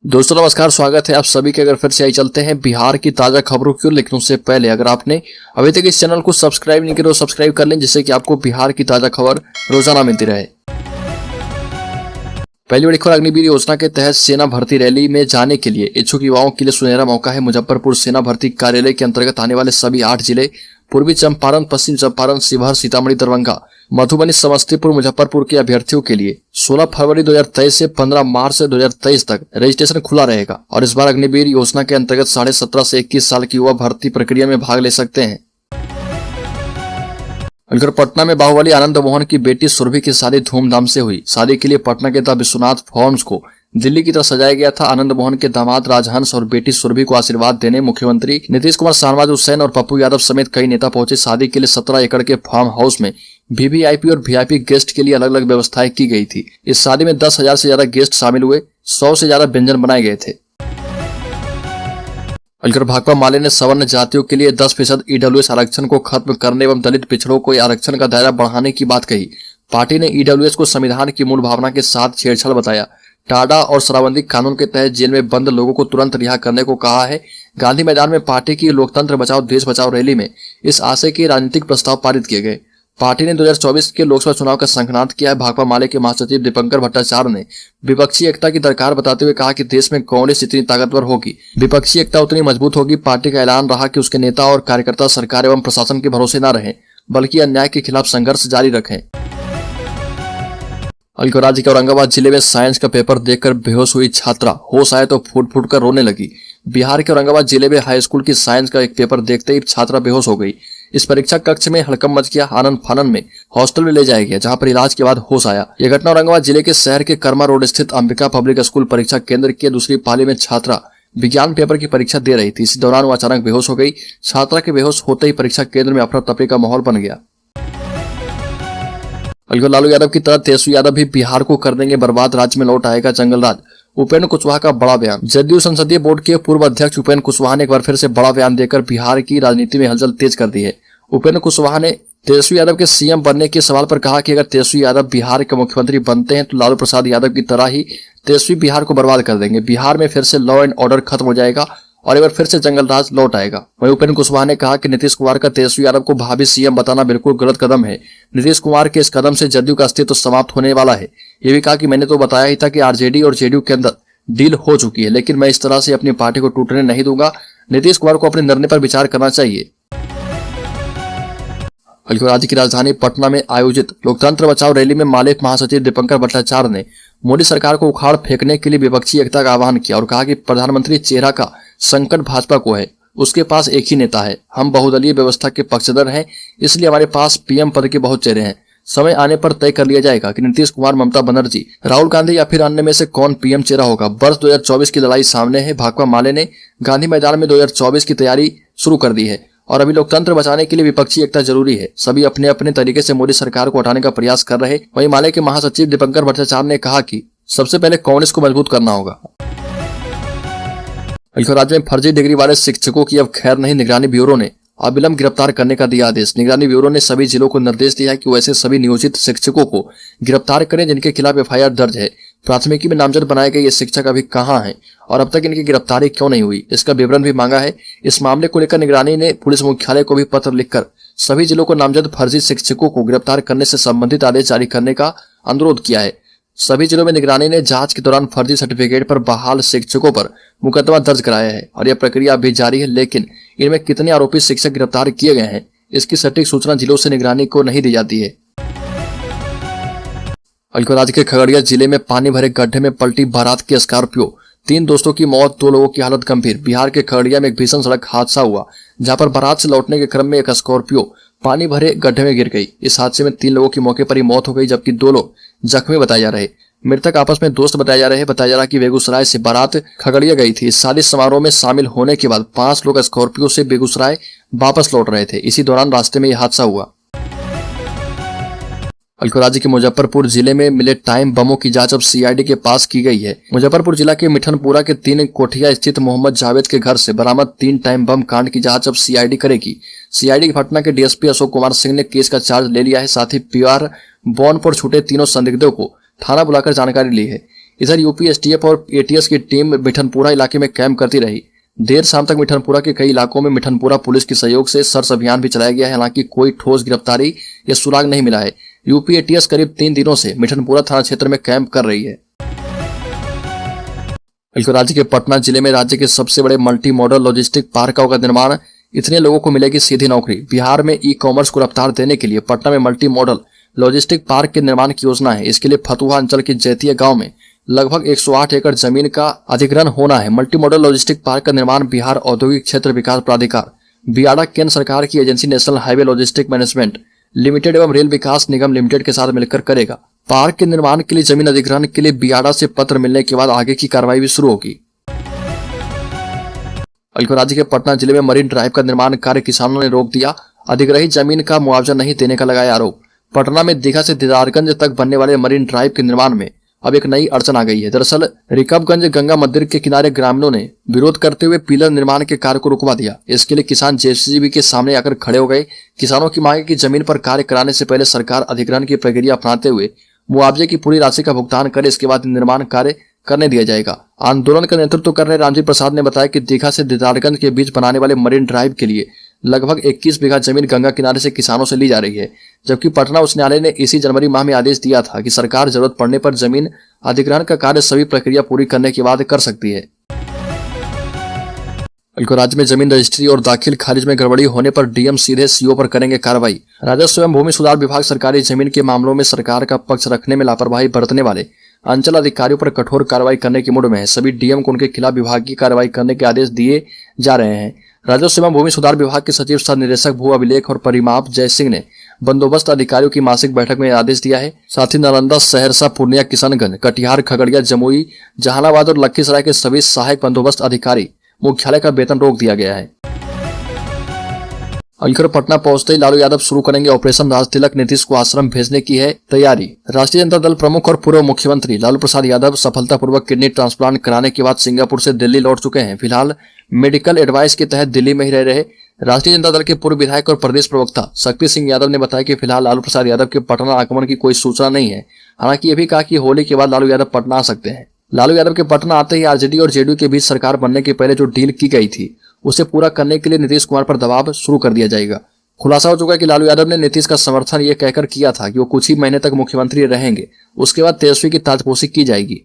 दोस्तों नमस्कार, स्वागत है आप सभी के। अगर फिर से आई चलते हैं बिहार की ताजा खबरों की ओर, लेकिन उससे पहले अगर आपने अभी तक इस चैनल को सब्सक्राइब नहीं किया तो सब्सक्राइब कर लें, जिससे कि आपको बिहार की ताजा खबर रोजाना मिलती रहे। पहली बड़ी खबर, अग्निवीर योजना के तहत सेना भर्ती रैली में जाने के लिए इच्छुक युवाओं के लिए सुनहरा मौका है। मुजफ्फरपुर सेना भर्ती कार्यालय के अंतर्गत आने वाले सभी 8 जिले पूर्वी चंपारण, पश्चिम चंपारण, शिवहर, सीतामढ़ी, दरभंगा, मधुबनी, समस्तीपुर, मुजफ्फरपुर के अभ्यर्थियों के लिए 16 फरवरी 2023 से 15 मार्च 2023 तक रजिस्ट्रेशन खुला रहेगा। और इस बार अग्निवीर योजना के अंतर्गत 17.5 से 21 साल के युवा भर्ती प्रक्रिया में भाग ले सकते हैं। पटना में बाहुबली आनंद मोहन की बेटी सुरभि की शादी धूमधाम से हुई। शादी के लिए पटना के द विश्वनाथ फॉर्म्स को दिल्ली की तरफ सजाया गया था। आनंद मोहन के दामाद राजहंस और बेटी सुरभि को आशीर्वाद देने मुख्यमंत्री नीतीश कुमार, शाहनवाज हुसैन और पप्पू यादव समेत कई नेता पहुंचे। शादी के लिए 17 एकड़ के फार्म हाउस में वीवीआईपी और वीआईपी गेस्ट के लिए अलग अलग व्यवस्थाएं की गई थी। इस शादी में 10,000 से ज्यादा गेस्ट शामिल हुए। 100 से ज्यादा व्यंजन बनाए गए थे। भाकपा माले ने सवर्ण जातियों के लिए 10% ईडब्ल्यूएस आरक्षण को खत्म करने एवं दलित पिछड़ों को आरक्षण का दायरा बढ़ाने की बात कही। पार्टी ने ईडब्ल्यूएस को संविधान की मूल भावना के साथ छेड़छाड़ बताया। टाडा और शराबबंदी कानून के तहत जेल में बंद लोगों को तुरंत रिहा करने को कहा है। गांधी मैदान में पार्टी की लोकतंत्र बचाओ देश बचाओ रैली में इस आशय के राजनीतिक प्रस्ताव पारित किए गए। पार्टी ने 2024 के लोकसभा चुनाव का शंखनाद किया है। भाकपा माले के महासचिव दीपंकर भट्टाचार्य ने विपक्षी एकता की दरकार बताते हुए कहा कि देश में कांग्रेस जितनी ताकतवर होगी, विपक्षी एकता उतनी मजबूत होगी। पार्टी का ऐलान रहा कि उसके नेता और कार्यकर्ता सरकार एवं प्रशासन के भरोसे न रहें, बल्कि अन्याय के खिलाफ संघर्ष जारी रखें। राज्य के औरंगाबाद जिले में साइंस का पेपर देखकर बेहोश हुई छात्रा, होश आए तो फूट फूट कर रोने लगी। बिहार के औरंगाबाद जिले में हाई स्कूल की साइंस का एक पेपर देखते ही छात्रा बेहोश हो गई। इस परीक्षा कक्ष में हड़कंप मच गया। आनंद फानन में हॉस्टल में ले जाया गया, जहां पर इलाज के बाद होश आया। यह घटना औरंगाबाद जिले के शहर के कर्मा रोड स्थित अंबिका पब्लिक स्कूल परीक्षा केंद्र के दूसरी पाली में छात्रा विज्ञान पेपर की परीक्षा दे रही थी। इसी दौरान वो अचानक बेहोश हो गई। छात्रा के बेहोश होते ही परीक्षा केंद्र में अफरा तफरी का माहौल बन गया। लालू यादव की तरह तेजस्वी यादव भी बिहार को कर देंगे बर्बाद, राज्य में लौट आएगा जंगल राज। उपेंद्र कुशवाहा का बड़ा बयान। जदयू संसदीय बोर्ड के पूर्व अध्यक्ष उपेंद्र कुशवाहा ने एक बार फिर से बड़ा बयान देकर बिहार की राजनीति में हलचल तेज कर दी है। उपेंद्र कुशवाहा ने तेजस्वी यादव के सीएम बनने के सवाल पर कहा कि अगर तेजस्वी यादव बिहार के मुख्यमंत्री बनते हैं तो लालू प्रसाद यादव की तरह ही तेजस्वी बिहार को बर्बाद कर देंगे। बिहार में फिर से लॉ एंड ऑर्डर खत्म हो जाएगा और एक बार फिर से जंगल राज लौट आएगा। वहीं उपेंद्र कुशवाहा ने कहा कि नीतीश कुमार का तेजस्वी यादव को भावी सीएम बताना बिल्कुल गलत कदम है। नीतीश कुमार के इस कदम से जदयू का अस्तित्व समाप्त होने वाला है। ये भी कहा कि मैंने तो बताया ही था कि आरजेडी और जेडीयू के अंदर डील हो चुकी है, लेकिन मैं इस तरह से अपनी पार्टी को टूटने नहीं दूंगा। नीतीश कुमार को अपने निर्णय पर विचार करना चाहिए। राज्य की राजधानी पटना में आयोजित लोकतंत्र बचाओ रैली में माले महासचिव दीपंकर भट्टाचार्य ने मोदी सरकार को उखाड़ फेंकने के लिए विपक्षी एकता का आह्वान किया और कहा कि प्रधानमंत्री चेहरा का संकट भाजपा को है। उसके पास एक ही नेता है। हम बहुदलीय व्यवस्था के पक्षधर हैं, इसलिए हमारे पास पीएम पद के बहुत चेहरे हैं। समय आने पर तय कर लिया जाएगा कि नीतीश कुमार, ममता बनर्जी, राहुल गांधी या फिर अन्य में से कौन पीएम चेहरा होगा। वर्ष 2024 की लड़ाई सामने है। भाकपा माले ने गांधी मैदान में 2024 की तैयारी शुरू कर दी है और अभी लोकतंत्र बचाने के लिए विपक्षी एकता जरूरी है। सभी अपने अपने तरीके से मोदी सरकार को हटाने का प्रयास कर रहे। वहीं माले के महासचिव दीपंकर भट्टाचार्य ने कहा कि सबसे पहले कांग्रेस को मजबूत करना होगा। राज्य में फर्जी डिग्री वाले शिक्षकों की अब खैर नहीं। निगरानी ब्यूरो ने अविलंब गिरफ्तार करने का दिया आदेश। निगरानी ब्यूरो ने सभी जिलों को निर्देश दिया है कि वैसे सभी नियोजित शिक्षकों को गिरफ्तार करें जिनके खिलाफ एफआईआर दर्ज है। प्राथमिकी में नामजद बनाए गए ये शिक्षक अभी कहां हैं और अब तक इनकी गिरफ्तारी क्यों नहीं हुई, इसका विवरण भी मांगा है। इस मामले को लेकर निगरानी ने पुलिस मुख्यालय को भी पत्र लिखकर सभी जिलों को नामजद फर्जी शिक्षकों को गिरफ्तार करने से संबंधित आदेश जारी करने का अनुरोध किया है। सभी जिलों में निगरानी ने जांच के दौरान फर्जी सर्टिफिकेट पर बहाल शिक्षकों पर मुकदमा दर्ज कराया है और यह प्रक्रिया अभी जारी है, लेकिन इनमें कितने आरोपी शिक्षक गिरफ्तार किए गए हैं इसकी सटीक सूचना जिलों से निगरानी को नहीं दी जाती है। राज्य के खगड़िया जिले में पानी भरे गड्ढे में पलटी बारात की स्कॉर्पियो। 3 दोस्तों की मौत, 2 लोगों की हालत गंभीर। बिहार के खगड़िया में एक भीषण सड़क हादसा हुआ, जहां पर बारात से लौटने के क्रम में एक स्कॉर्पियो पानी भरे गड्ढे में गिर गई। इस हादसे में 3 लोगों की मौके पर ही मौत हो गई, जबकि 2 लोग जख्मी बताए जा रहे। मृतक आपस में दोस्त बताया जा रहा कि बेगूसराय से बारात खगड़िया गई थी। शादी समारोह में शामिल होने के बाद 5 लोग स्कॉर्पियो से बेगूसराय वापस लौट रहे थे। इसी दौरान रास्ते में यह हादसा हुआ। राज्य के मुजफ्फरपुर जिले में मिले टाइम बमों की जांच अब सीआईडी के पास की गई है। मुजफ्फरपुर जिला के मिठनपुरा के 3 कोठिया स्थित मोहम्मद जावेद के घर से बरामद 3 टाइम बम कांड की जांच अब सीआईडी करेगी। सीआईडी पटना के डीएसपी अशोक कुमार सिंह ने केस का चार्ज ले लिया है। साथ ही पीआर बॉन्ड पर छूटे तीनों संदिग्धों को थाना बुलाकर जानकारी ली है। इधर यूपी एसटीएफ और एटीएस की टीम मिठनपुरा इलाके में कैंप करती रही। देर शाम तक मिठनपुरा के कई इलाकों में मिठनपुरा पुलिस के सहयोग से सर्च अभियान भी चलाया गया है। हालांकि कोई ठोस गिरफ्तारी या सुराग नहीं मिला है। यूपी एटीएस करीब 3 दिनों से मिठनपुरा थाना क्षेत्र में कैंप कर रही है। राज्य के पटना जिले में राज्य के सबसे बड़े मल्टी मॉडल लॉजिस्टिक पार्क का निर्माण, इतने लोगों को मिलेगी सीधी नौकरी। बिहार में ई कॉमर्स को रफ्तार देने के लिए पटना में मल्टी मॉडल लॉजिस्टिक पार्क के निर्माण की योजना है। इसके लिए फतुहा अंचल के जैतिया गांव में लगभग 108 एकड़ जमीन का अधिग्रहण होना है। मल्टी मॉडल लॉजिस्टिक पार्क का निर्माण बिहार औद्योगिक क्षेत्र विकास प्राधिकार, बियाडा, केंद्र सरकार की agency national highway logistic management limited एवं रेल विकास निगम लिमिटेड के साथ मिलकर करेगा। पार्क के निर्माण के लिए जमीन अधिग्रहण के लिए बियाडा से पत्र मिलने के बाद आगे की कार्रवाई भी शुरू होगी। राज्य के पटना जिले में मरीन ड्राइव का निर्माण कार्य किसानों ने रोक दिया। अधिग्रहित जमीन का मुआवजा नहीं देने का लगाया आरोप। पटना में दीघा से दीदारगंज तक बनने वाले मरीन ड्राइव के निर्माण में अब एक नई अड़चन आ गई है। दरअसल रिकबगंज गंगा मंदिर के किनारे ग्रामीणों ने विरोध करते हुए पिलर निर्माण के कार्य को रुकवा दिया। इसके लिए किसान जेसीबी के सामने आकर खड़े हो गए। किसानों की मांग है कि जमीन पर कार्य कराने से पहले सरकार अधिग्रहण की प्रक्रिया अपनाते हुए मुआवजे की पूरी राशि का भुगतान करे, इसके बाद निर्माण कार्य करने दिया जाएगा। आंदोलन का नेतृत्व कर रहे रामजी प्रसाद ने बताया कि दीघा से दीदारगंज के बीच बनाने वाले मरीन ड्राइव के लिए लगभग 21 बीघा जमीन गंगा किनारे से किसानों से ली जा रही है। जबकि पटना उच्च न्यायालय ने इसी जनवरी माह में आदेश दिया था कि सरकार जरूरत पड़ने पर जमीन अधिग्रहण का कार्य सभी प्रक्रिया पूरी करने के बाद कर सकती है। राज्य में जमीन रजिस्ट्री और दाखिल खारिज में गड़बड़ी होने पर डीएम सीधे सीओ पर करेंगे कार्रवाई। राजस्व एवं भूमि सुधार विभाग सरकारी जमीन के मामलों में सरकार का पक्ष रखने में लापरवाही बरतने वाले अंचल अधिकारियों पर कठोर कार्रवाई करने के मूड में है। सभी डीएम को उनके खिलाफ विभागीय कार्रवाई करने के आदेश दिए जा रहे हैं। राजस्व एवं भूमि सुधार विभाग के सचिव सह निदेशक भू अभिलेख और परिमाप जय सिंह ने बंदोबस्त अधिकारियों की मासिक बैठक में आदेश दिया है। साथ ही नालंदा, सहरसा, पूर्णिया, किशनगंज, कटिहार, खगड़िया, जमुई, जहानाबाद और लखीसराय के सभी सहायक बंदोबस्त अधिकारी मुख्यालय का वेतन रोक दिया गया है। पटना पहुंचते ही लालू यादव शुरू करेंगे ऑपरेशन राजतिलक। नीतीश को आश्रम भेजने की है तैयारी। राष्ट्रीय जनता दल प्रमुख और पूर्व मुख्यमंत्री लालू प्रसाद यादव सफलतापूर्वक किडनी ट्रांसप्लांट कराने के बाद सिंगापुर से दिल्ली लौट चुके हैं। फिलहाल मेडिकल एडवाइस के तहत दिल्ली में ही रह रहे राष्ट्रीय जनता दल के पूर्व विधायक और प्रदेश प्रवक्ता शक्ति सिंह यादव ने बताया कि फिलहाल लालू प्रसाद यादव के पटना आगमन की कोई सूचना नहीं है। हालांकि ये भी कहा कि होली के बाद लालू यादव पटना आ सकते हैं। लालू यादव के पटना आते ही आरजेडी और जेडीयू के बीच सरकार बनने के पहले जो डील की गई थी उसे पूरा करने के लिए नीतीश कुमार पर दबाव शुरू कर दिया जाएगा। खुलासा हो चुका है कि लालू यादव ने नीतीश का समर्थन ये कहकर किया था कि वो कुछ ही महीने तक मुख्यमंत्री रहेंगे, उसके बाद तेजस्वी की ताजपोशी की जाएगी।